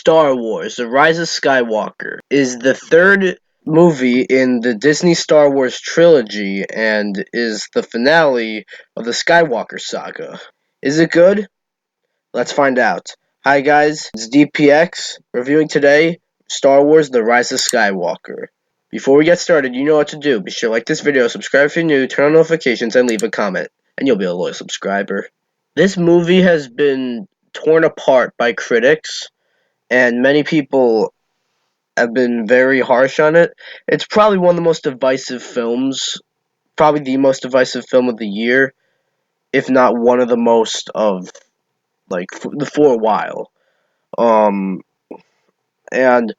Star Wars: The Rise of Skywalker is the third movie in the Disney Star Wars trilogy and is the finale of the Skywalker saga. Is it good? Let's find out. Hi guys, it's DPX reviewing today Star Wars: The Rise of Skywalker. Before we get started, you know what to do. Be sure to like this video, subscribe if you're new, turn on notifications, and leave a comment, and you'll be a loyal subscriber. This movie has been torn apart by critics, and many people have been very harsh on it. It's probably one of the most divisive films, probably the most divisive film of the year, if not one of the most of for a while. Um, and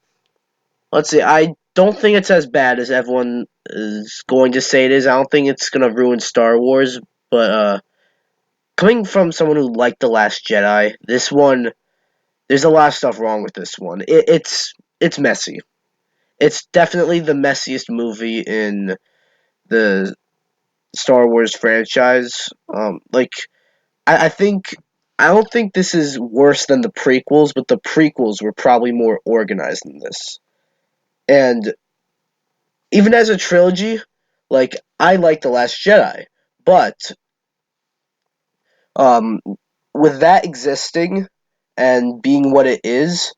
let's see, I don't think it's as bad as everyone is going to say it is. I don't think it's gonna ruin Star Wars, but coming from someone who liked The Last Jedi, this one, there's a lot of stuff wrong with this one. It's messy. It's definitely the messiest movie in the Star Wars franchise. I think I don't think this is worse than the prequels, but the prequels were probably more organized than this. And even as a trilogy, I like The Last Jedi, but um, with that existing and being what it is,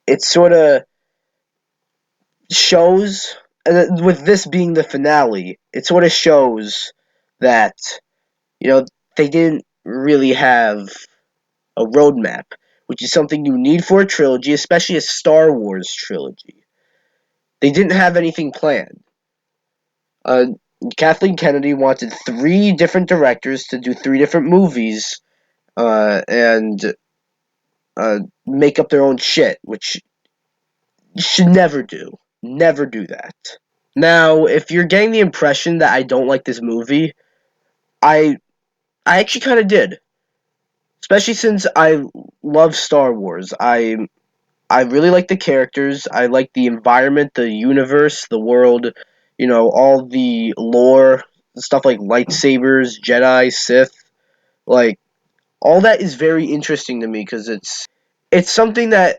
it sort of shows, and with this being the finale, it sort of shows that, you know, they didn't really have a roadmap, which is something you need for a trilogy, especially a Star Wars trilogy. They didn't have anything planned. Uh, Kathleen Kennedy wanted three different directors to do three different movies and make up their own shit, which you should never do. Never do that. Now, if you're getting the impression that I don't like this movie, I I actually kind of did, especially since I love Star Wars. I really like the characters. I like the environment, the universe, the world. You know, all the lore, stuff like lightsabers, Jedi, Sith. Like all that is very interesting to me because it's something that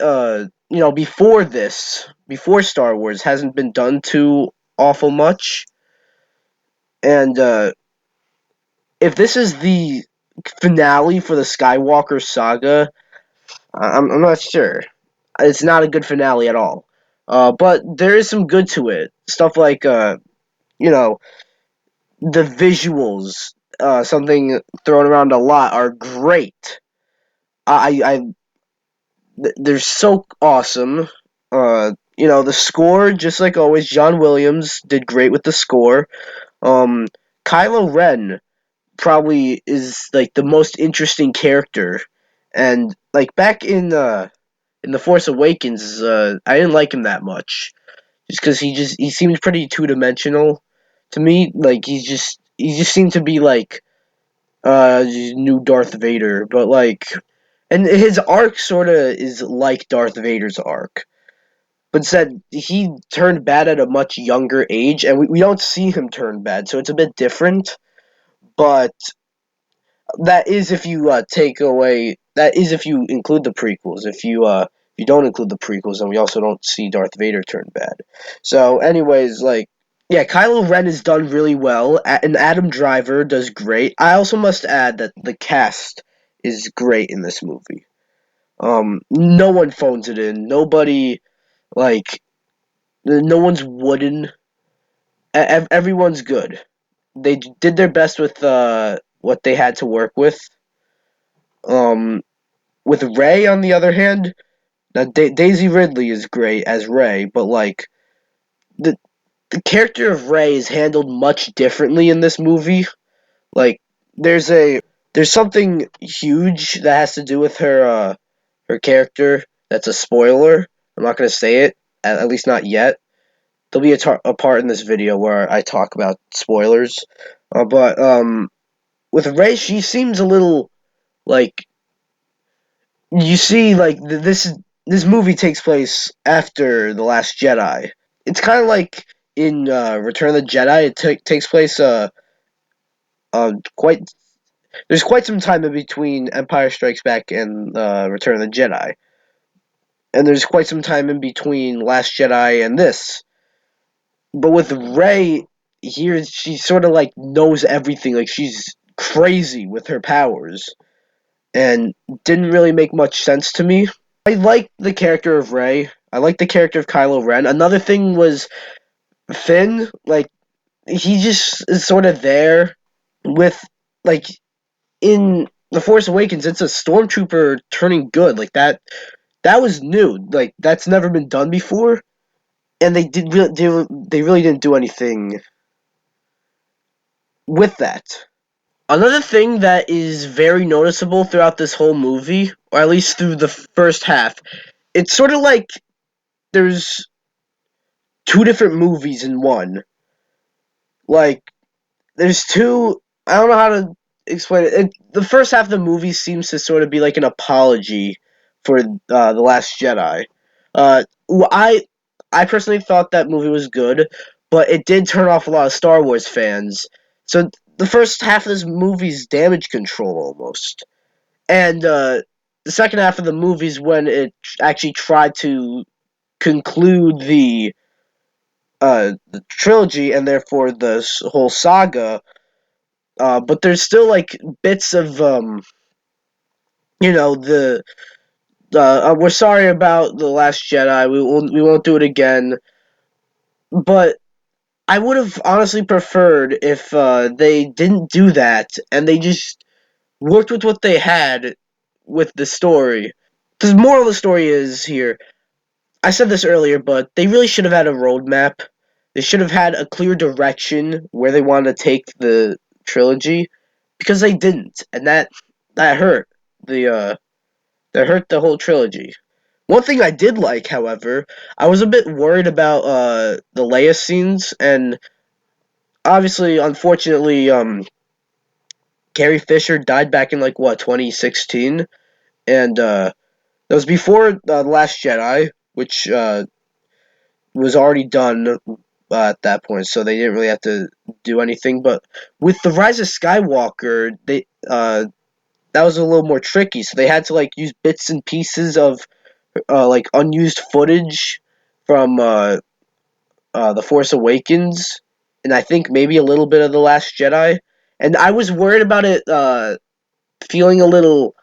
before Star Wars hasn't been done too awful much. And if this is the finale for the Skywalker saga, I'm not sure. It's not a good finale at all. But there is some good to it. Stuff like you know, the visuals, something thrown around a lot, are great. They're so awesome. The score, just like always, John Williams did great with the score. Um, Kylo Ren probably is like the most interesting character, and like back in the Force Awakens, I didn't like him that much, just because he seemed pretty two dimensional to me. Like he just seemed to be like new Darth Vader, but and his arc sort of is like Darth Vader's arc, but said he turned bad at a much younger age, and we don't see him turn bad, so it's a bit different. But that is if you take away that is if you include the prequels. If you don't include the prequels, then we also don't see Darth Vader turn bad. So, anyways, yeah, Kylo Ren is done really well, and Adam Driver does great. I also must add that the cast is great in this movie. No one phones it in. Nobody like no one's wooden. Everyone's good. They did their best with what they had to work with. Um, with Rey, on the other hand, now Daisy Ridley is great as Rey, but the the character of Rey is handled much differently in this movie. Like there's a there's something huge that has to do with her character. That's a spoiler. I'm not gonna say it, at least not yet. There'll be a part in this video where I talk about spoilers. But with Rey, she seems a little like you see, this movie takes place after The Last Jedi. It's kind of like in Return of the Jedi. It takes place quite there's quite some time in between Empire Strikes Back and Return of the Jedi. and there's quite some time in between Last Jedi and this. But with Rey, here she sort of like knows everything. Like she's crazy with her powers, and didn't really make much sense to me. I like the character of Rey. I like the character of Kylo Ren. Another thing was Finn. Like he just is sort of there with like in the Force Awakens. It's a stormtrooper turning good. Like that. That was new. Like that's never been done before, and they really didn't do anything with that. Another thing that is very noticeable throughout this whole movie, or at least through the first half, it's sort of like there's two different movies in one. Like there's two. I don't know how to explain it. The first half of the movie seems to sort of be like an apology for the Last Jedi. Uh, I personally thought that movie was good, but it did turn off a lot of Star Wars fans. So the first half of this movie's damage control almost, and the second half of the movie is when it actually tried to conclude the trilogy and therefore the whole saga. But there's still like bits of the we're sorry about the Last Jedi. We won't do it again. But I would have honestly preferred if they didn't do that and they just worked with what they had with the story. The moral of the story is here. I said this earlier, but they really should have had a roadmap. They should have had a clear direction where they wanted to take the trilogy, because they didn't, and that hurt the that hurt the whole trilogy. One thing I did like, however, I was a bit worried about the Leia scenes, and obviously, unfortunately, Carrie Fisher died back in like what 2016, and that was before the Last Jedi, which was already done at that point, so they didn't really have to do anything. But with the Rise of Skywalker, they that was a little more tricky, so they had to like use bits and pieces of like unused footage from the Force Awakens, and I think maybe a little bit of the Last Jedi. And I was worried about it feeling a little,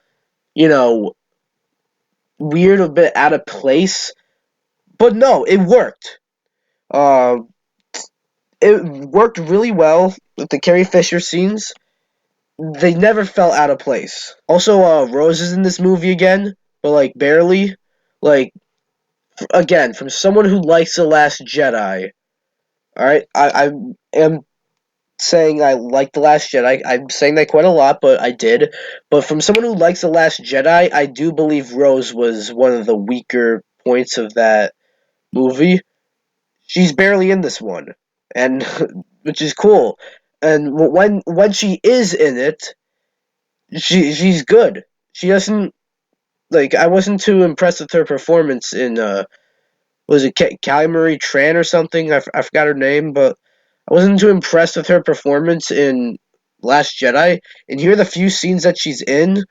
you know, weird, a bit out of place. But no, it worked. Uh, it worked really well with the Carrie Fisher scenes. They never felt out of place. Also, Rose is in this movie again, but like barely. Like again, from someone who likes the Last Jedi. All right, I am saying I like the Last Jedi. I'm saying that quite a lot, but I did. But from someone who likes the Last Jedi, I do believe Rose was one of the weaker points of that movie. She's barely in this one, and which is cool. And when she is in it, she's good. She doesn't like. I wasn't too impressed with her performance in was it Callie Marie Tran or something? I forgot her name, but I wasn't too impressed with her performance in Last Jedi. And here are the few scenes that she's in.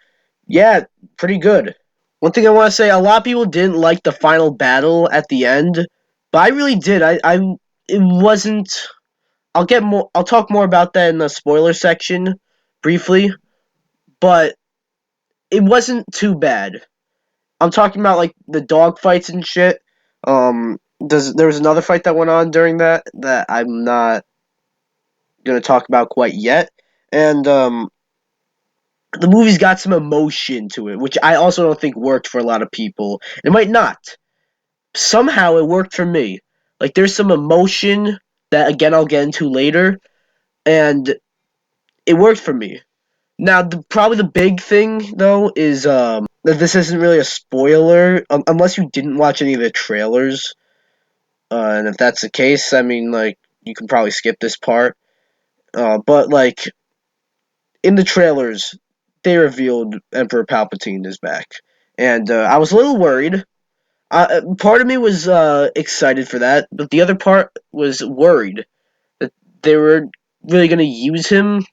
Yeah, pretty good. One thing I want to say, a lot of people didn't like the final battle at the end, but I really did. It wasn't. I'll get more. I'll talk more about that in the spoiler section, briefly. But it wasn't too bad. I'm talking about like the dog fights and shit. There was another fight that went on during that I'm not gonna talk about quite yet, and the movie's got some emotion to it, which I also don't think worked for a lot of people. It might not. Somehow it worked for me. Like there's some emotion that again I'll get into later, and it worked for me. Now, probably the big thing though is that this isn't really a spoiler unless you didn't watch any of the trailers. And if that's the case, I mean, like, you can probably skip this part. But, like, in the trailers, they revealed Emperor Palpatine is back. And I was a little worried. Part of me was excited for that, but the other part was worried that they were really going to use him.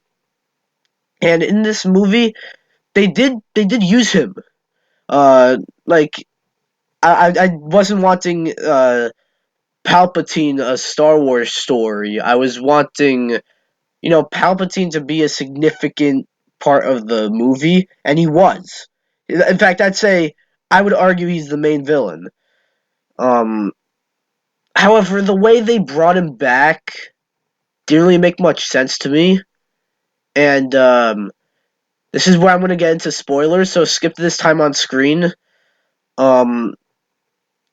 And in this movie, they did use him. Like, I wasn't wanting Palpatine a Star Wars story. I was wanting, Palpatine to be a significant part of the movie, and he was. In fact, I would argue he's the main villain. Um, However, the way they brought him back didn't really make much sense to me, and this is where I'm going to get into spoilers. So skip this time on screen. Um,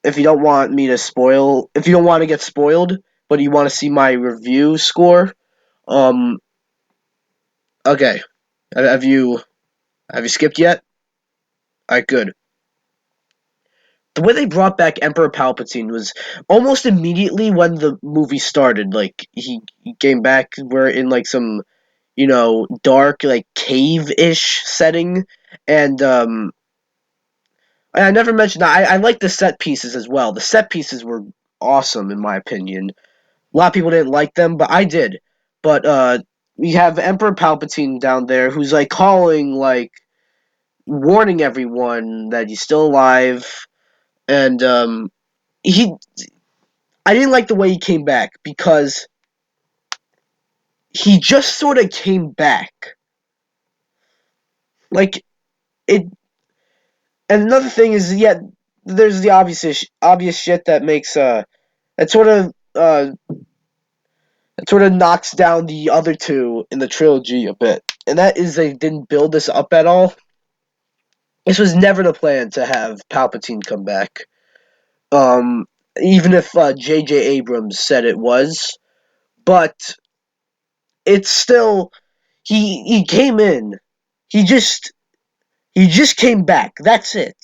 if you don't want me to spoil, if you don't want to get spoiled, but you want to see my review score, um, okay. Have you skipped yet? All right, good. The way they brought back Emperor Palpatine was almost immediately when the movie started. Like he came back. We're in like some dark like cave ish setting, and I never mentioned that I like the set pieces as well. The set pieces were awesome in my opinion. A lot of people didn't like them, but I did. But we have Emperor Palpatine down there who's like calling, like warning everyone that he's still alive, and he. I didn't like the way he came back because he just sort of came back, like it. And another thing is, yeah, there's the obvious shit that makes that sort of knocks down the other two in the trilogy a bit, and that is they didn't build this up at all. This was never the plan to have Palpatine come back. Um, Even if J.J. Abrams said it was, but it's still he came in. He just he just came back. That's it.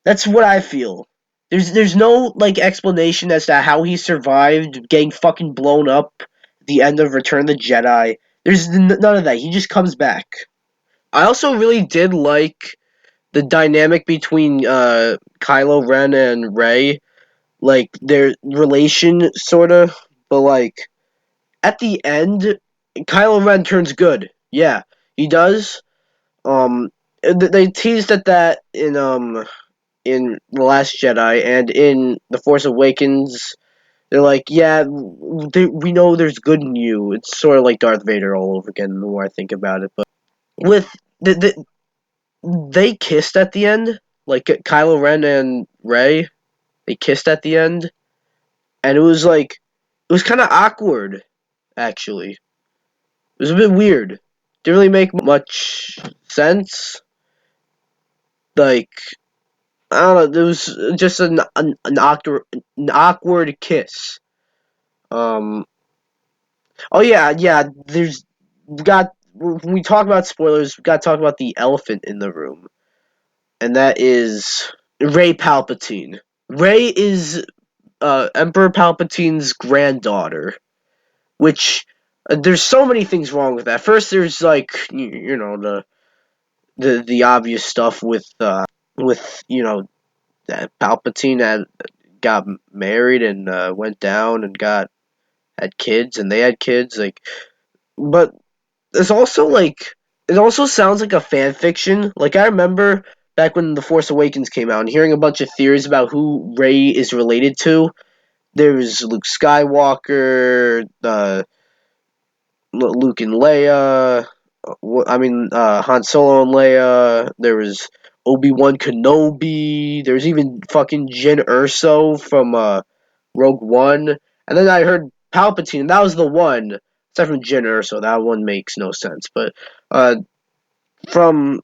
That's what I feel. There's no like explanation as to how he survived getting fucking blown up at the end of Return of the Jedi. There's none of that. He just comes back. I also really did like the dynamic between Kylo Ren and Rey, like their relation sorta, but like at the end, Kylo Ren turns good. Yeah, he does. They teased at that in The Last Jedi and in The Force Awakens. They're like, yeah, we know there's good in you. It's sort of like Darth Vader all over again. The more I think about it, but with they kissed at the end, like Kylo Ren and Rey, they kissed at the end, and it was kind of awkward. Actually, it was a bit weird. Didn't really make much sense. Like I don't know, there was just an awkward kiss. Um. Oh yeah. We got when we talk about spoilers, we got to talk about the elephant in the room, and that is Rey Palpatine. Rey is Emperor Palpatine's granddaughter, which there's so many things wrong with that. First, there's like the obvious stuff with that Palpatine got married and went down and got had kids and they had kids but it's also like it also sounds like a fan fiction. Like I remember back when The Force Awakens came out and hearing a bunch of theories about who Rey is related to. There's Luke Skywalker, Luke and Leia. Han Solo and Leia. There was Obi-Wan Kenobi. There's even fucking Jyn Erso from Rogue One. And then I heard Palpatine, and that was the one. Aside from Jyn Erso, that one makes no sense. But from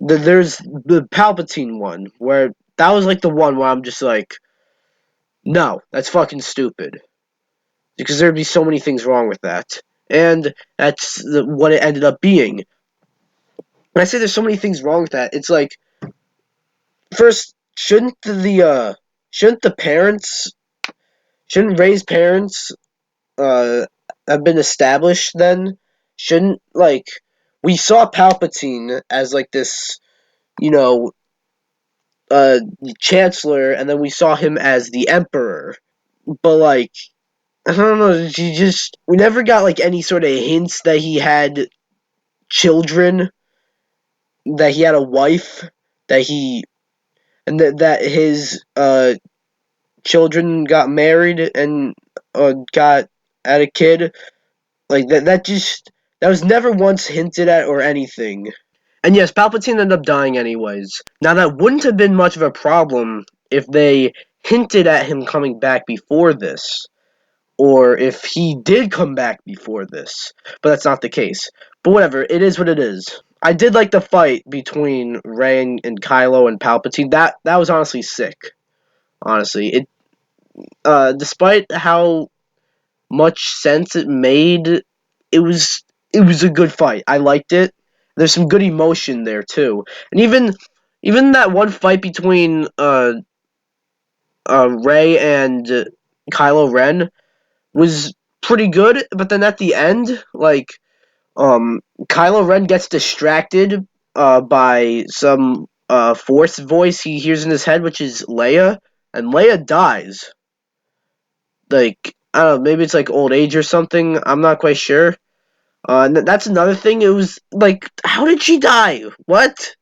there's the Palpatine one, where that was like the one where I'm just like, no, that's fucking stupid. Because there'd be so many things wrong with that. And that's what it ended up being. When I say there's so many things wrong with that, it's like, first, shouldn't the parents, shouldn't Rey's parents, have been established then? Shouldn't, like, we saw Palpatine as, like, this, you know, Chancellor, and then we saw him as the Emperor. But, like, I don't know, we never got, like, any sort of hints that he had children, that he had a wife, that he and that his children got married and got had a kid. Like that was never once hinted at or anything. And yes, Palpatine ended up dying anyways. Now that wouldn't have been much of a problem if they hinted at him coming back before this, or if he did come back before this. But that's not the case. But whatever, it is what it is. I did like the fight between Rey and Kylo and Palpatine. That was honestly sick. Honestly, it despite how much sense it made, it was it was a good fight. I liked it. There's some good emotion there too, and even that one fight between Rey and Kylo Ren was pretty good. But then at the end, like Kylo Ren gets distracted by some Force voice he hears in his head, which is Leia, and Leia dies. Like I don't know, maybe it's like old age or something. I'm not quite sure. And that's another thing. It was like, how did she die? What?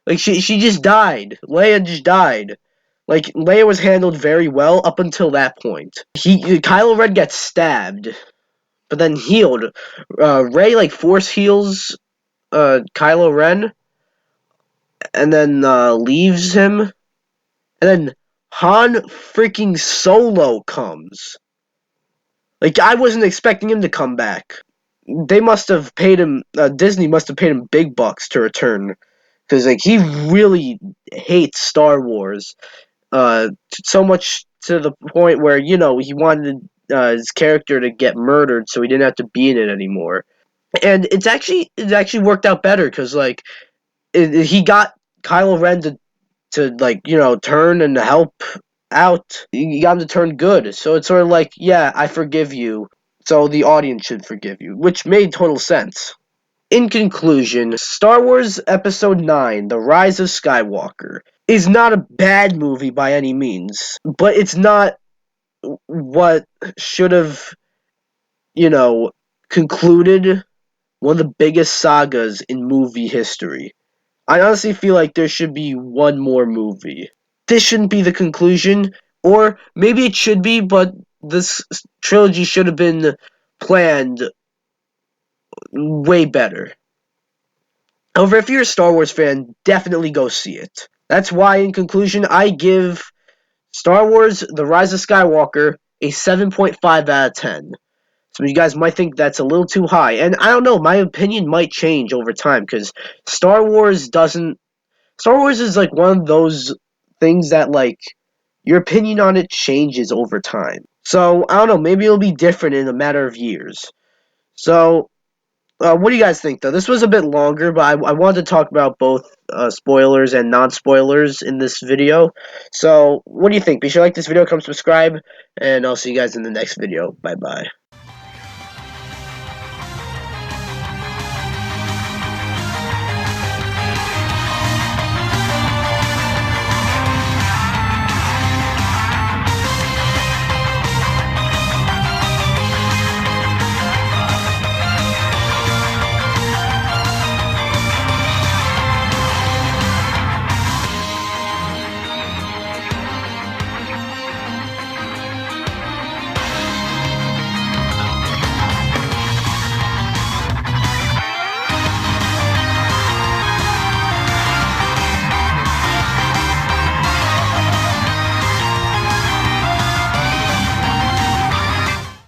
Like she just died. Leia just died. Like Leia was handled very well up until that point. Kylo Ren gets stabbed, but then healed. Rey like force heals Kylo Ren, and then leaves him, and then Han freaking Solo comes. Like I wasn't expecting him to come back. They must have paid him. Disney must have paid him big bucks to return, because like he really hates Star Wars. So much to the point where he wanted his character to get murdered so he didn't have to be in it anymore. And it's actually worked out better because like he got Kylo Ren to like turn and help out. You got him to turn good, so it's sort of like, yeah, I forgive you, so the audience should forgive you, which made total sense. In conclusion, Star Wars Episode 9, The Rise of Skywalker, is not a bad movie by any means, but it's not what should have, you know, concluded one of the biggest sagas in movie history. I honestly feel like there should be one more movie. This shouldn't be the conclusion, or maybe it should be, but this trilogy should have been planned way better. However, if you're a Star Wars fan, definitely go see it. That's why, in conclusion, I give Star Wars The Rise of Skywalker a 7.5 out of 10. Some of you guys might think that's a little too high, and I don't know, my opinion might change over time, because Star Wars is like one of those things that, like, your opinion on it changes over time. So, I don't know, maybe it'll be different in a matter of years. So, what do you guys think, though? This was a bit longer, but I wanted to talk about both spoilers and non-spoilers in this video. So, what do you think? Be sure to like this video, come subscribe, and I'll see you guys in the next video. Bye-bye.